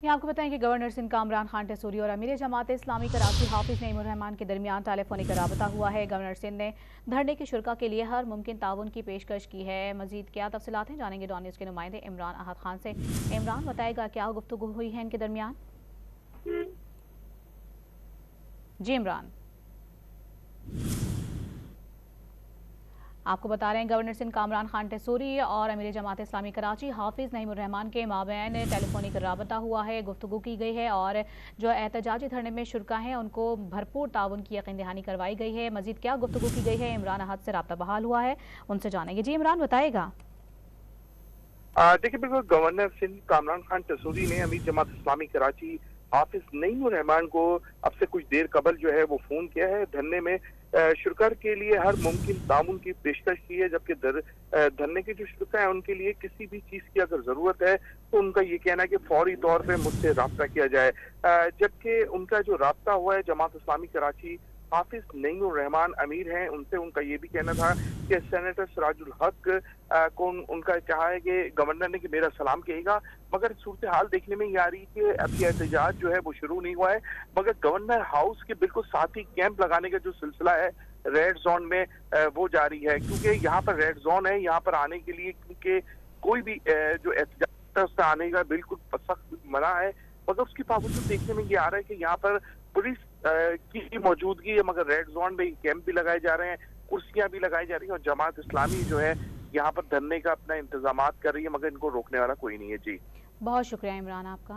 ये आपको बताएं कि गवर्नर सिंध का इमरान खान टेसूरी और अमीर जमात इस्लामी कराची हाफिज नईमुर रहमान के दरमियान टेलीफोनिक राबता हुआ है। गवर्नर सिंध ने धरने के शुरा के लिए हर मुमकिन ताउन की पेशकश की है। मजीद क्या तफसीलात हैं जानेंगे डॉन न्यूज़ के नुमाइंदे इमरान अहद खान से। इमरान बताएगा क्या गुफ्तगू हुई है इनके दरमियान। जी इमरान, आपको बता रहे हैं गवर्नर सिंध का इमरान खान टेसूरी और अमीर जमात इस्लामी कराची हाफिज नईमुर रहमान के माबैन टेलीफोनिक राबता हुआ है, गुफ्तगू की गई है और जो एहतजाजी धरने में शुरका हैं उनको भरपूर ताउन की यकीन दहानी करवाई गई है। मजीद क्या गुफ्तगू की गई है, इमरान अहद से राब्ता बहाल हुआ है, उनसे जानेंगे। जी इमरान बताएगा। देखिए, बिल्कुल गवर्नर सिंध का इमरान खान टेसूरी ने अमीर जमात इस्लामी कराची हाफिज नईमुर रहमान को अब से कुछ देर कबल जो है वो फोन किया है। धरने में शुरकर के लिए हर मुमकिन ताउन की पेशकश की है, जबकि धरने के जो शुरका है उनके लिए किसी भी चीज की अगर जरूरत है तो उनका ये कहना है कि फौरी तौर पे मुझसे राब्ता किया जाए। जबकि उनका जो राब्ता हुआ है जमात इस्लामी कराची हाफिज नईमुर रहमान अमीर हैं, उनसे उनका ये भी कहना था कि सेनेटर सिराजुल हक को उनका कहा है कि गवर्नर ने कि मेरा सलाम कहेगा, मगर सूरत हाल देखने में ये आ रही है कि अभी एहतजाज जो है वो शुरू नहीं हुआ है, मगर गवर्नर हाउस के बिल्कुल साथ ही कैंप लगाने का जो सिलसिला है रेड जोन में वो जारी है। क्योंकि यहाँ पर रेड जोन है, यहाँ पर आने के लिए क्योंकि कोई भी जो एहतजाज आने का बिल्कुल सख्त मना है, मगर उसके बावजूद देखने में ये आ रहा है कि यहाँ पर पुलिस की मौजूदगी है, मगर रेड जोन में कैंप भी लगाए जा रहे हैं, कुर्सियां भी लगाई जा रही हैं और जमात इस्लामी जो है यहाँ पर धरने का अपना इंतजाम कर रही है, मगर इनको रोकने वाला कोई नहीं है। जी बहुत शुक्रिया इमरान आपका।